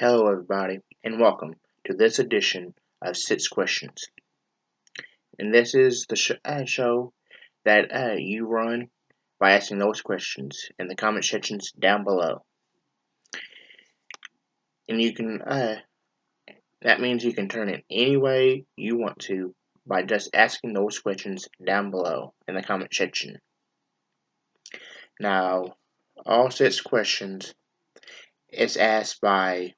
Hello, everybody, and welcome to this edition of Six Questions. And this is the show that you run by asking those questions in the comment sections down below. And you can, that means you can turn it any way you want to by just asking those questions down below in the comment section. Now, all 6 questions is asked by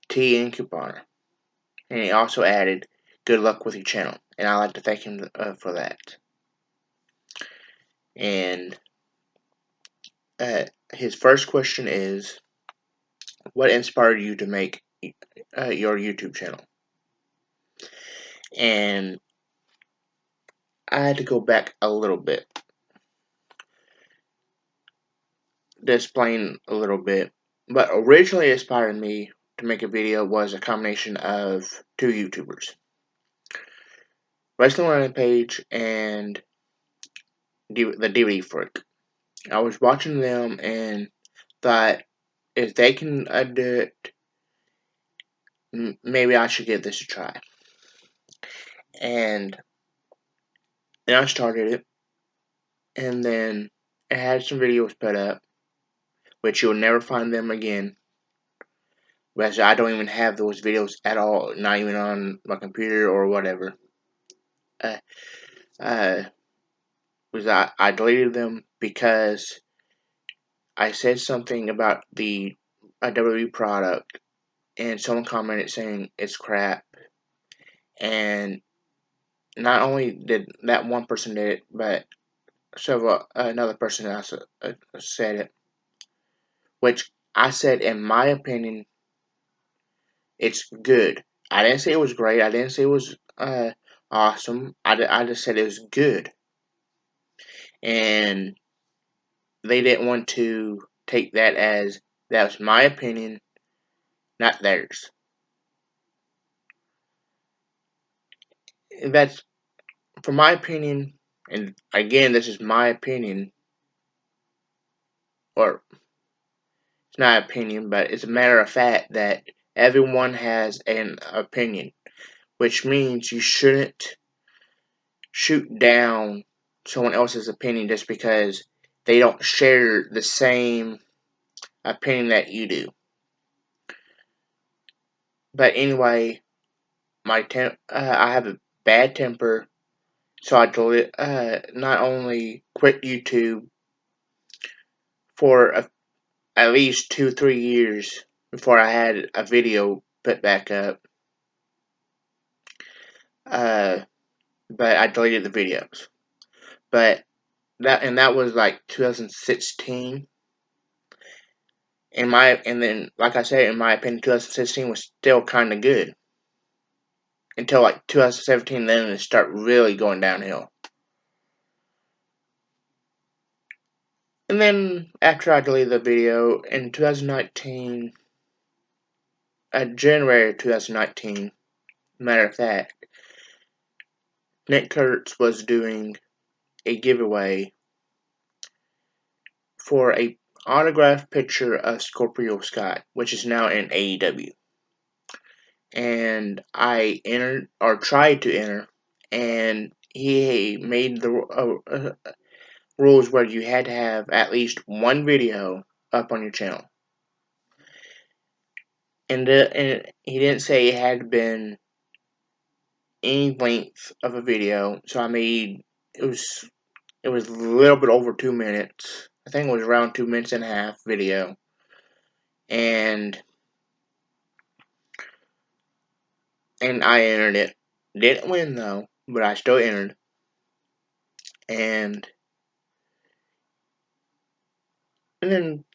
T and Couponer. And he also added, "Good luck with your channel," and I'd like to thank him for that. And his first question is, what inspired you to make your YouTube channel? And I had to go back a little bit to explain a little bit. But originally inspired me to make a video was a combination of 2 YouTubers. Wrestling Running Page and the DVD Freak. I was watching them and thought, if they can do it, maybe I should give this a try. And I started it, and then it had some videos put up, which you'll never find them again. Because I don't even have those videos at all, not even on my computer or whatever. Was I deleted them because I said something about the WWE product, and someone commented saying it's crap. And not only did that one person did it, but another person also said it, which I said, in my opinion, it's good. I didn't say it was great. I didn't say it was awesome. I just said it was good. And they didn't want to take that as that was my opinion, not theirs. That's, for my opinion, and again, this is my opinion, or it's not opinion, but it's a matter of fact that everyone has an opinion, which means you shouldn't shoot down someone else's opinion just because they don't share the same opinion that you do. But anyway, I have a bad temper, so I not only quit YouTube for at least 2-3 years before I had a video put back up, but I deleted the videos. But that was like 2016. And then, like I said, in my opinion, 2016 was still kind of good until like 2017. Then it started really going downhill. And then after I deleted the video in 2019, January 2019, matter of fact, Nick Kurtz was doing a giveaway for a autographed picture of Scorpio Sky, which is now in AEW. And I entered, or tried to enter, and he made the rules where you had to have at least one video up on your channel. And he didn't say it had been any length of a video, so I made, it was a little bit over 2 minutes. I think it was around 2 minutes and a half video. And I entered it. Didn't win though, but I still entered. And then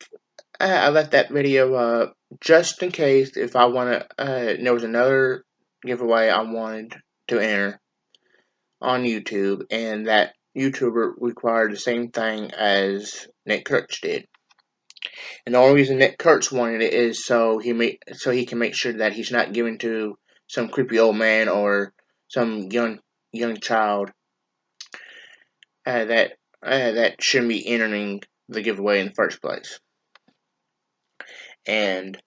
I left that video up just in case if I want to. There was another giveaway I wanted to enter on YouTube, and that YouTuber required the same thing as Nick Kurtz did. And the only reason Nick Kurtz wanted it is so he can make sure that he's not giving to some creepy old man or some young child that shouldn't be entering the giveaway in the first place. And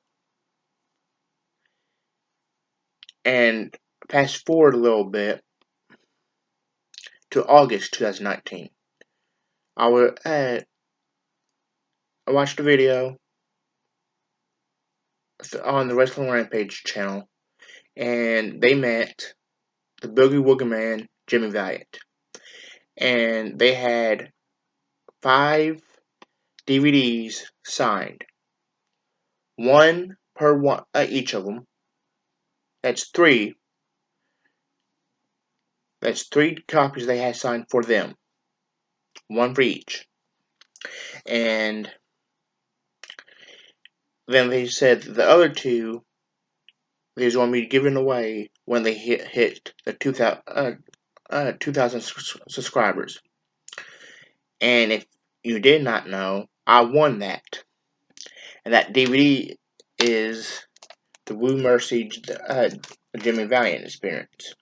And fast forward a little bit to August 2019. I watched a video on the Wrestling Rampage channel, and they met the Boogie Woogie Man, Jimmy Valiant. And they had 5 DVDs signed. One per one, each of them. That's 3. That's 3 copies they had signed for them. One for each. And then they said the other 2, they was going to be given away when they hit the 2,000 subscribers. And if you did not know, I won that. And that DVD is the Woo Mercy Jimmy Valiant experience.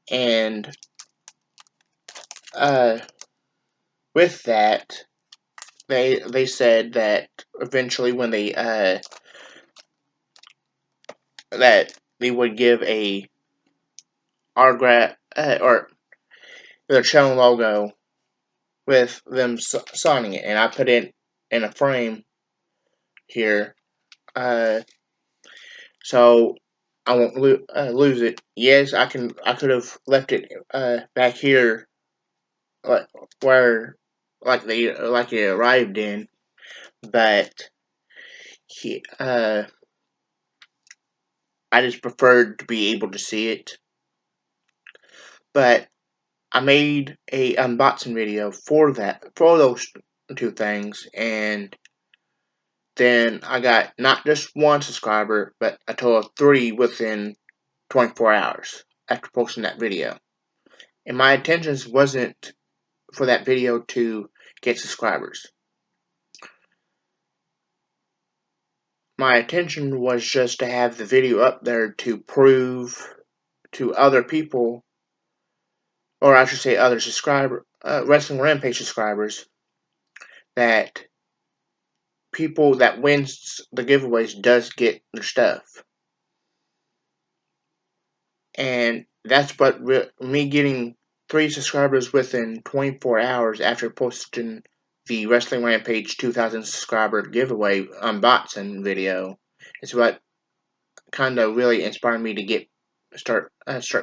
And with that, they said that eventually when they that they would give a autograph or their channel logo with them signing it, and I put it in a frame here, so I won't lose it. Yes, I could have left it back here, like where like it arrived in, but I just preferred to be able to see it. But I made a unboxing video for those 2 things, and then I got not just 1 subscriber, but a total of 3 within 24 hours after posting that video. And my intentions wasn't for that video to get subscribers. My intention was just to have the video up there to prove to other people, or I should say other Wrestling Rampage subscribers, that people that wins the giveaways does get their stuff. And that's what me getting 3 subscribers within 24 hours after posting the Wrestling Rampage 2,000 subscriber giveaway unboxing video is what kind of really inspired me to start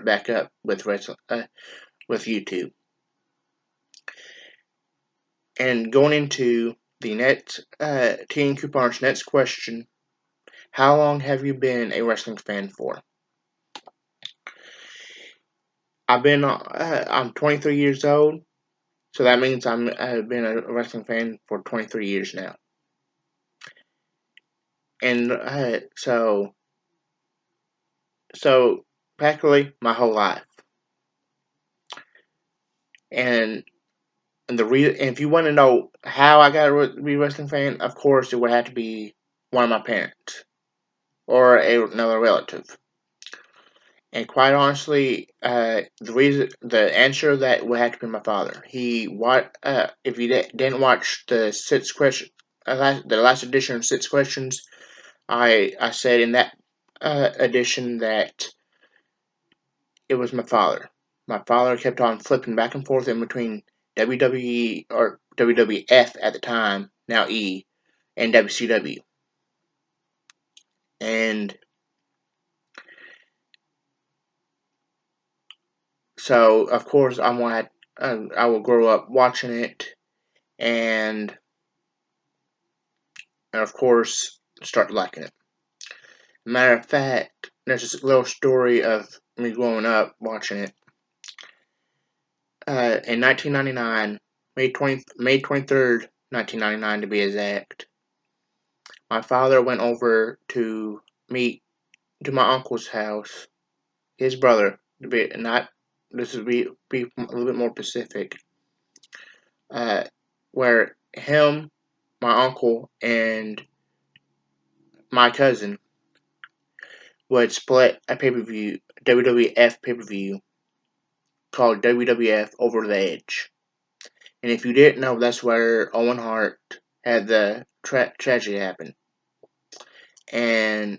back up with YouTube. And going into the Teen Coupon's next question: how long have you been a wrestling fan for? I'm 23 years old, so that means I've been a wrestling fan for 23 years now. And so practically my whole life. And if you want to know how I got to be a wrestling fan, of course it would have to be one of my parents or another relative. And quite honestly, the answer that would have to be my father. If you didn't watch the 6 question, the last edition of 6 questions, I said in that edition that it was my father. My father kept on flipping back and forth in between WWE or WWF at the time, now E, and WCW. And so, of course, I will grow up watching it, and of course, start liking it. Matter of fact, there's this little story of me growing up watching it. In 1999, May 23rd, 1999 to be exact, my father went over to meet to my uncle's house, his brother, this would be a little bit more specific, where him, my uncle, and my cousin would split a pay-per-view, WWF pay-per-view, called WWF Over the Edge. And if you didn't know, that's where Owen Hart had the tragedy happen. And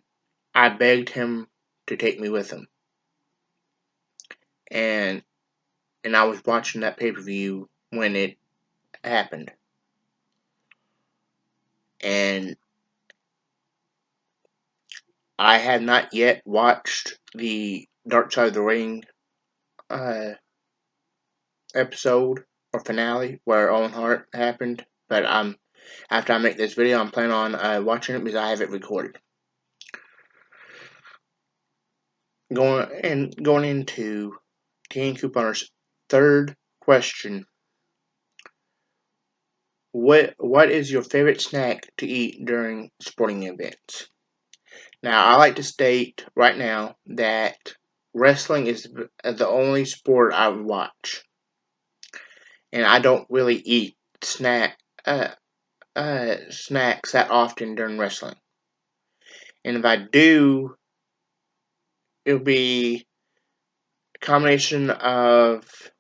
I begged him to take me with him. And I was watching that pay-per-view when it happened. And I had not yet watched the Dark Side of the Ring episode or finale where Owen Hart happened, but after I make this video, I'm planning on watching it because I have it recorded. Going into Teen Couponer's third question. What is your favorite snack to eat during sporting events? Now, I like to state right now that wrestling is the only sport I watch, and I don't really eat snacks that often during wrestling. And if I do, it'll be a combination of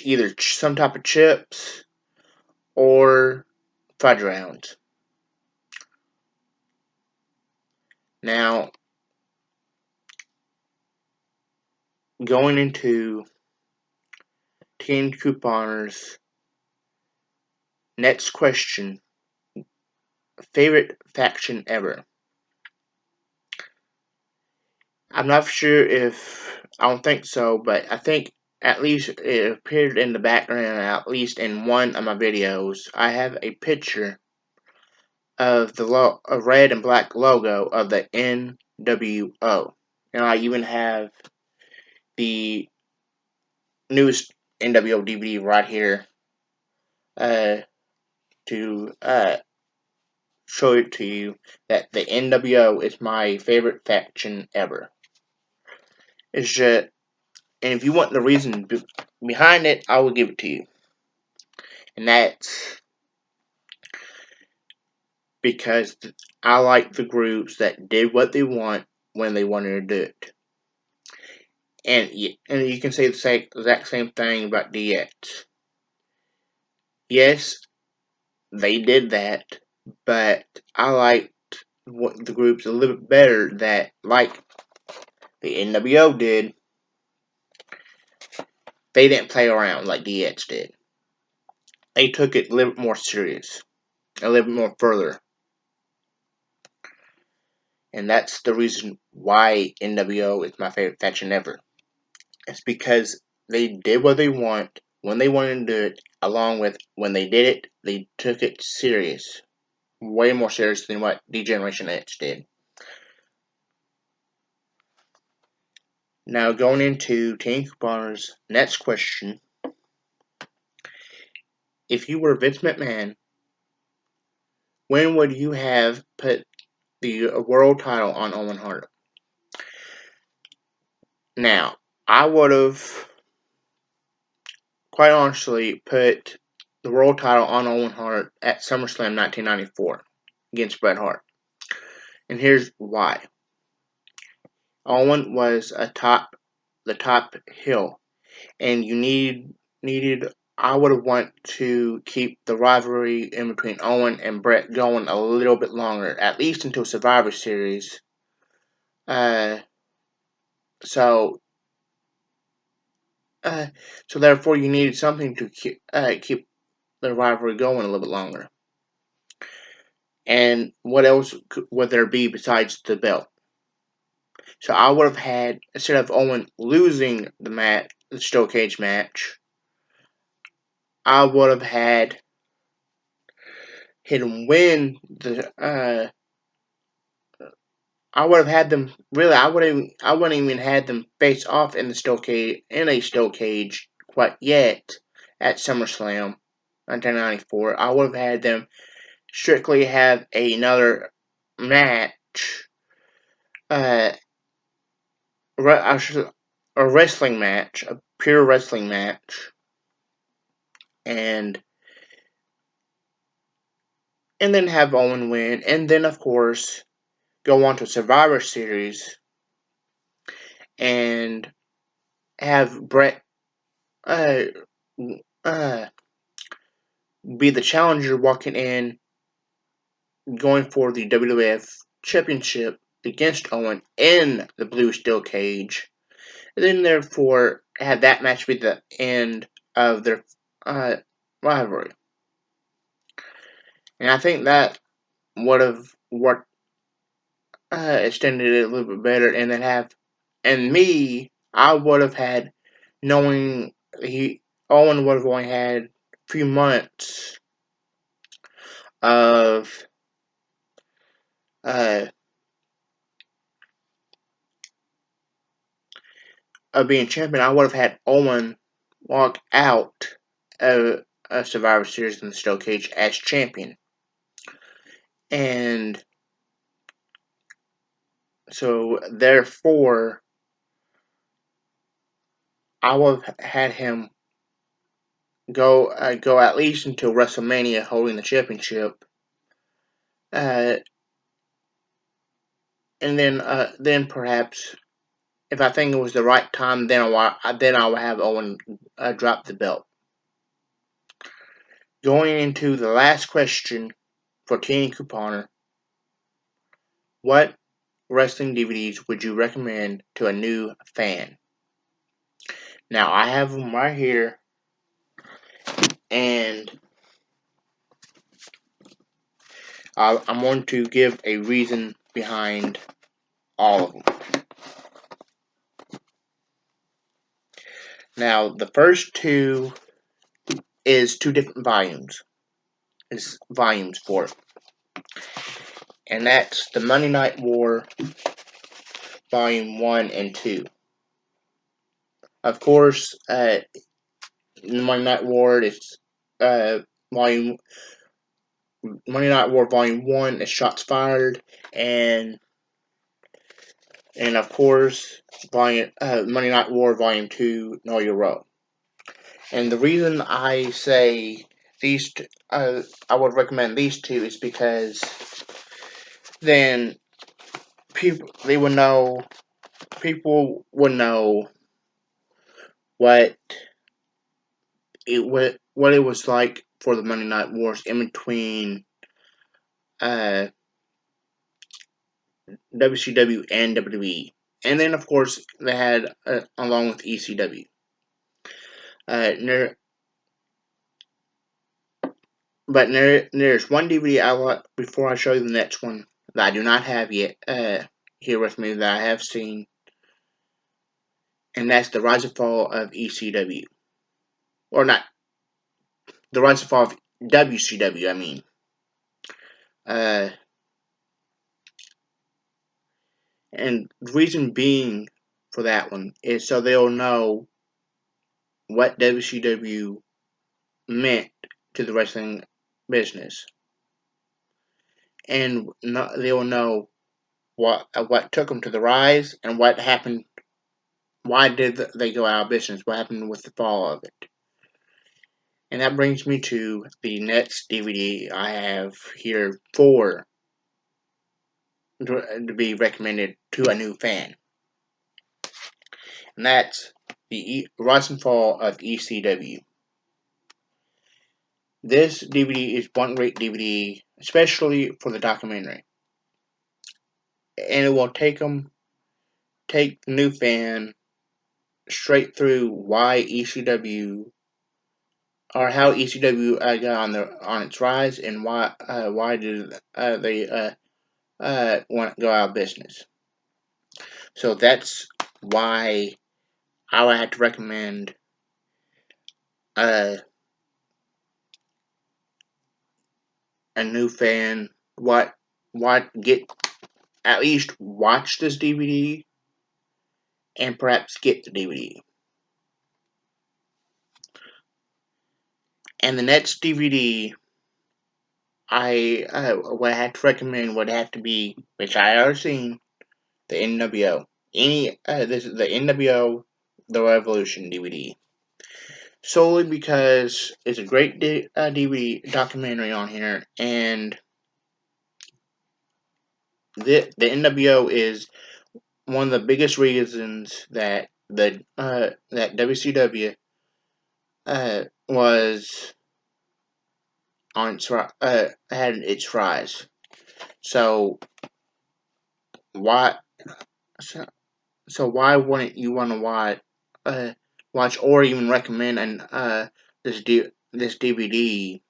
either some type of chips or fudge rounds. Now, going into Teen Couponer's next question, favorite faction ever. I'm not sure if, I don't think so, but I think at least it appeared in the background, at least in one of my videos. I have a picture of the red and black logo of the NWO. And I even have the newest NWO DVD right here to show it to you that the NWO is my favorite faction ever. It's just, and if you want the reason behind it, I will give it to you. And that's because I like the groups that did what they want when they wanted to do it. And you can say the exact same thing about DX. Yes, they did that, but I liked the groups a little bit better that, like the NWO did, they didn't play around like DX did. They took it a little bit more serious, a little bit more further. And that's the reason why NWO is my favorite faction ever. It's because they did what they want when they wanted to do it, along with when they did it, they took it serious. Way more serious than what D-Generation X did. Now going into Teen Couponer's next question. If you were Vince McMahon, when would you have put the world title on Owen Hart? Now, I would have, quite honestly, put the world title on Owen Hart at SummerSlam 1994 against Bret Hart. And here's why. Owen was the top heel, and you needed. I would have wanted to keep the rivalry in between Owen and Bret going a little bit longer, at least until Survivor Series. So therefore, you needed something to keep the rivalry going a little bit longer. And what else would there be besides the belt? So I would have had, instead of Owen losing the steel cage match, I would have had him win I would have had them really. I wouldn't even had them face off in a steel cage quite yet at SummerSlam 1994. I would have had them strictly have another match, uh, a wrestling match, a pure wrestling match, and then have Owen win, and then of course go on to Survivor Series and have Bret uh, uh, be the challenger walking in, going for the WWF championship against Owen in the blue steel cage, and then therefore had that match be the end of their rivalry. And I think that would have worked, extended it a little bit better, and then I would have had, knowing Owen would have only had a few months of uh, being champion. I would have had Owen walk out of a Survivor Series in the steel cage as champion, and so therefore I would have had him go at least until WrestleMania holding the championship, uh, and then perhaps if I think it was the right time, then I will have Owen drop the belt. Going into the last question for Kenny Couponer, what wrestling DVDs would you recommend to a new fan? Now I have them right here, and I'm going to give a reason behind all of them. Now the first two is two different volumes. It's volumes for it, and that's the Monday Night War Volume 1 and 2. Of course, Monday Night War is volume Monday Night War Volume 1 is Shots Fired, and of course Monday Night War Volume 2 Know Your Role. And the reason I say I would recommend these two is because then people would know what what it was like for the Monday Night Wars in between uh, WCW and WWE, and then of course they had along with ECW. There, but there's one DVD I want before I show you the next one that I do not have yet here with me that I have seen, and that's the Rise and Fall of ECW, or not the Rise and Fall of WCW. I mean, uh, and the reason being for that one is so they'll know what WCW meant to the wrestling business, and they will know what took them to the rise and what happened. Why did they go out of business? What happened with the fall of it? And that brings me to the next DVD I have here to be recommended to a new fan, and that's the Rise and Fall of ECW. This DVD is one great DVD, especially for the documentary, and it will take the new fan straight through why ECW or how ECW got on its rise and why did they want to go out of business. So that's why I would have to recommend uh, a new fan what get at least watch this DVD and perhaps get the DVD. And the next DVD I would have to recommend would have to be, which I already seen, the NWO. This is the NWO The Revolution DVD. Solely because it's a great DVD documentary on here, and the NWO is one of the biggest reasons that that WCW was on its had its rise. So why? So why wouldn't you want to watch or even recommend this DVD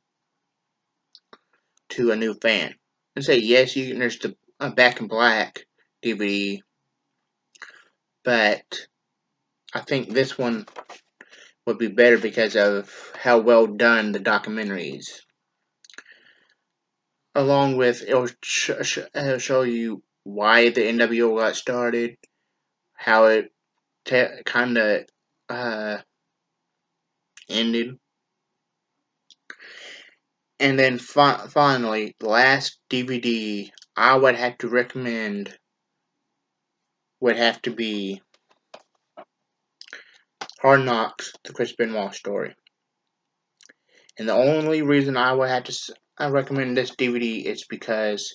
to a new fan? And say yes, there's the Back in Black DVD, but I think this one would be better because of how well done the documentary is. Along with it'll show you why the NWO got started, how it kind of uh, ended, and then finally, the last DVD I would have to recommend would have to be Hard Knocks: The Chris Benoit Story. And the only reason I would have to recommend this DVD is because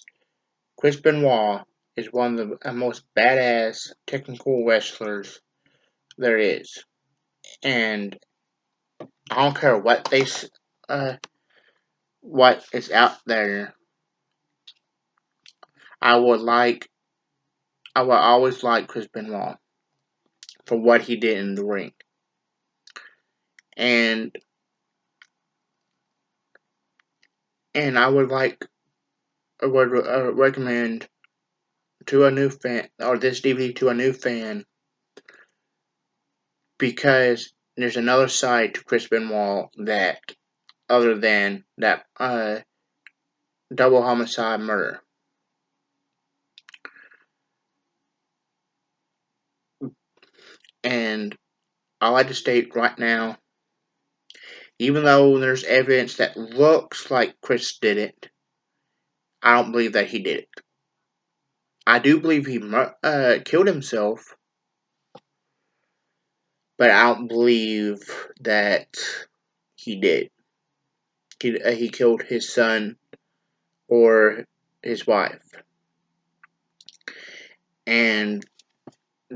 Chris Benoit is one of the most badass technical wrestlers there is, and I don't care what is out there. I would always like Chris Benoit for what he did in the ring, and I would recommend to a new fan or this DVD to a new fan because there's another side to Chris Benoit that other than that double homicide murder. And I like to state right now, even though there's evidence that looks like Chris did it, I don't believe that he did it. I do believe he killed himself, but I don't believe that he did. He killed his son or his wife. And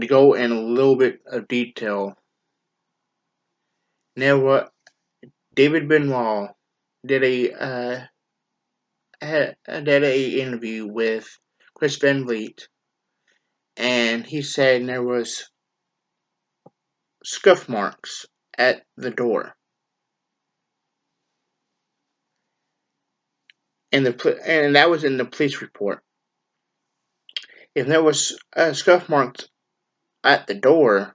to go in a little bit of detail, now what David Benoit did did a interview with Chris Van Vliet, and he said there was scuff marks at the door, and that was in the police report. If there was scuff marks at the door,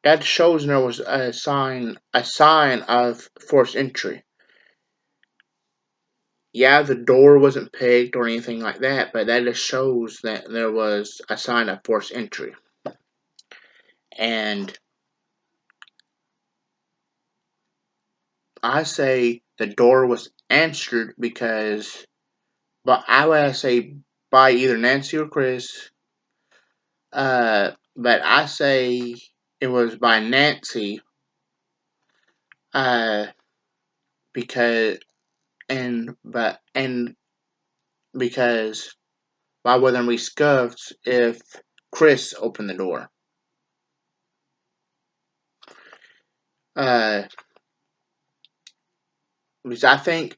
that shows there was a sign of forced entry. Yeah, the door wasn't pegged or anything like that, but that just shows that there was a sign of forced entry. And I say the door was answered because, but I would say by either Nancy or Chris. But I say it was by Nancy. Uh, because and because why wouldn't we scuffed if Chris opened the door? Uh, because I think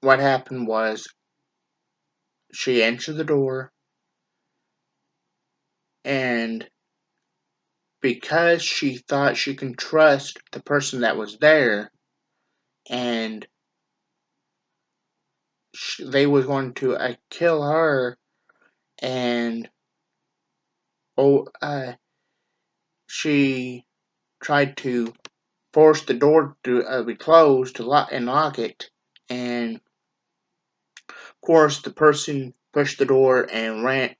what happened was she entered the door, and because she thought she can trust the person that was there, and they was going to kill her, and oh, she tried to force the door to be closed to lock it, and of course the person pushed the door and ran,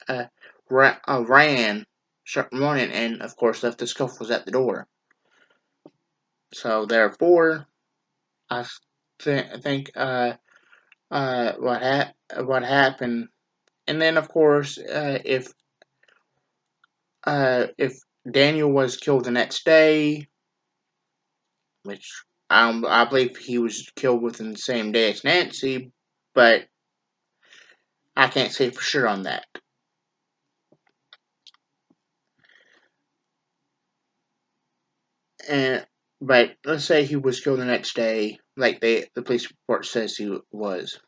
started running, and of course left the scuffles at the door. So therefore, I think what happened, and then of course if Daniel was killed the next day, which I believe he was killed within the same day as Nancy, but I can't say for sure on that. And but let's say he was killed the next day, like the police report says he was.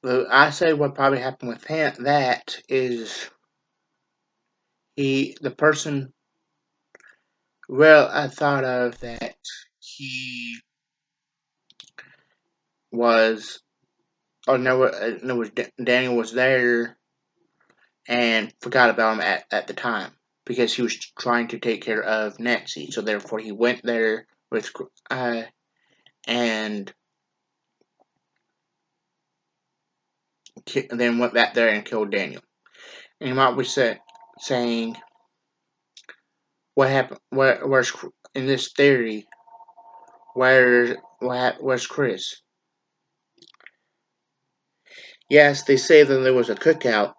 I say what probably happened with him, that is the person, well, I thought of that he was, oh no, no, was Daniel was there and forgot about him at the time because he was trying to take care of Nancy. So therefore, he went there with and then went back there and killed Daniel. And you might be saying, what happened? Where's in this theory? Where's Chris? Yes, they say that there was a cookout.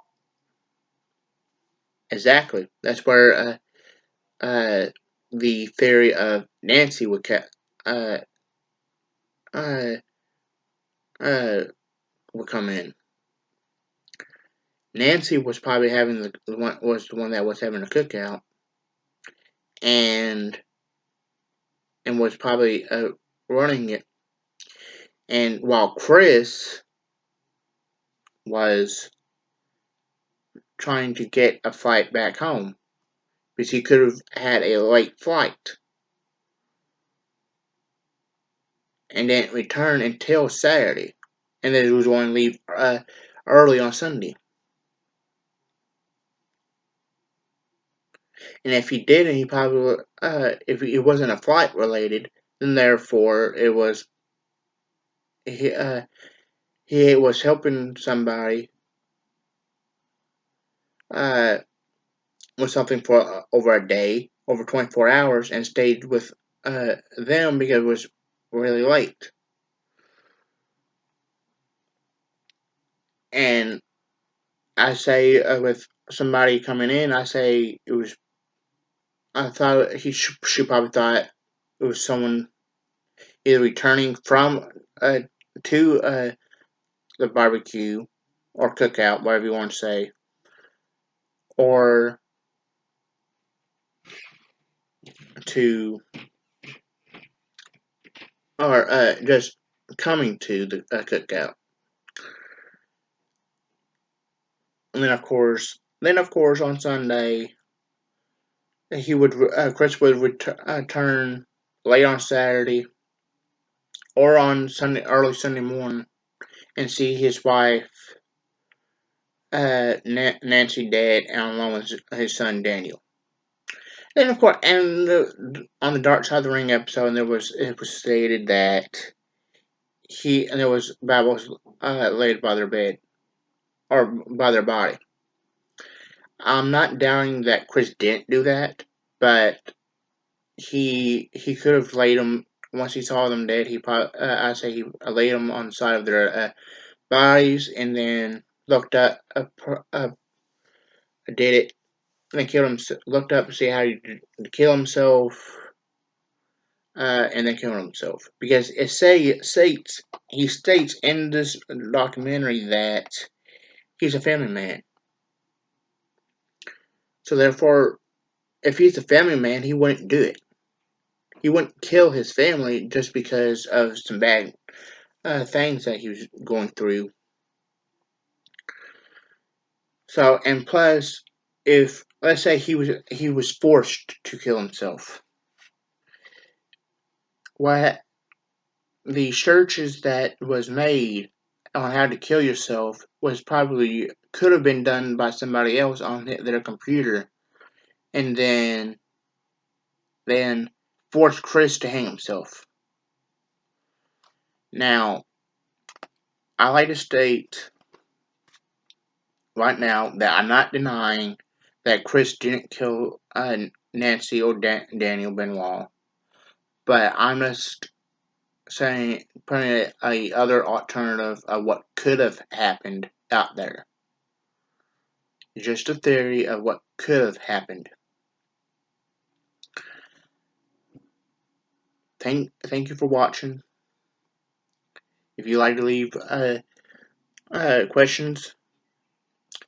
Exactly. That's where uh, the theory of Nancy uh, uh, uh, would come in. Nancy was probably having the one was the one that was having a cookout, and was probably running it. And while Chris was trying to get a flight back home, because he could have had a late flight and didn't return until Saturday, and then he was going to leave early on Sunday. And if he didn't, he probably if it wasn't a flight related, then therefore it was he he was helping somebody uh, with something for over a day, over 24 hours, and stayed with them because it was really late. And I say with somebody coming in, I say it was. I thought she probably thought it was someone either returning from to the barbecue or cookout, whatever you want to say, or to or just coming to the cookout. And then of course on Sunday Chris would return late on Saturday or on Sunday, early Sunday morning, and see his wife Nancy dead, and along with his son Daniel. And of course, on the Dark Side of the Ring episode, it was stated that there was Bibles laid by their bed or by their body. I'm not doubting that Chris didn't do that, but he could have laid them once he saw them dead. I say he laid them on the side of their bodies and then looked did it, and then killed him. Looked up to see how he to kill himself, and then killed himself because he states in this documentary that he's a family man. So therefore, if he's a family man, he wouldn't do it. He wouldn't kill his family just because of some bad things that he was going through. So, and plus, if let's say he was forced to kill himself, what the searches that was made on how to kill yourself was probably could have been done by somebody else on their computer, and then forced Chris to hang himself. Now, I like to state right now that I'm not denying that Chris didn't kill Nancy or Daniel Benoit, but I'm just saying, putting a other alternative of what could have happened out there. Just a theory of what could have happened. Thank you for watching. If you'd like to leave questions,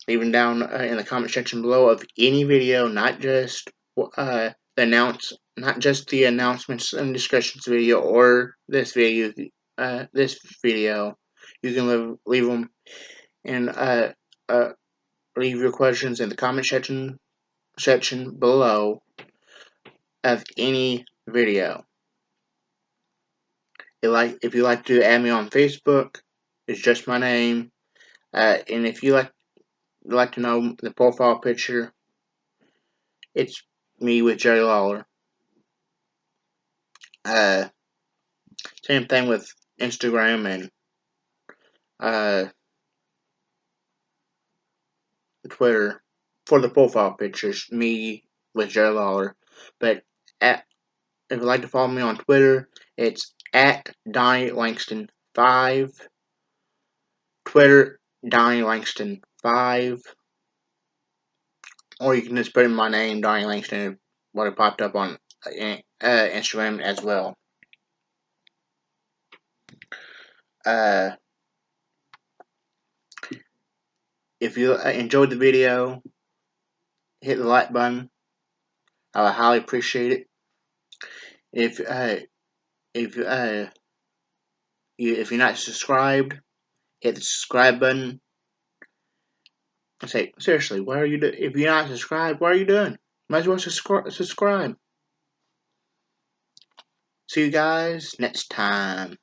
leave them down in the comment section below of any video, not just not just the announcements and discussions video or this video. You can leave them And leave your questions in the comment section below of any video. If you like to add me on Facebook, it's just my name. And if you like to know the profile picture, it's me with Jerry Lawler. Same thing with Instagram and Twitter. For the profile pictures, me with Jerry Lawler. But if you'd like to follow me on Twitter, it's at Donnie Langston 5. Twitter, Donnie Langston 5. Or you can just put in my name, Donnie Langston, what it popped up on Instagram as well. If you enjoyed the video, hit the like button. I would highly appreciate it. If you're not subscribed, hit the subscribe button. I say seriously, what are you doing? If you're not subscribed, what are you doing? Might as well subscribe. See you guys next time.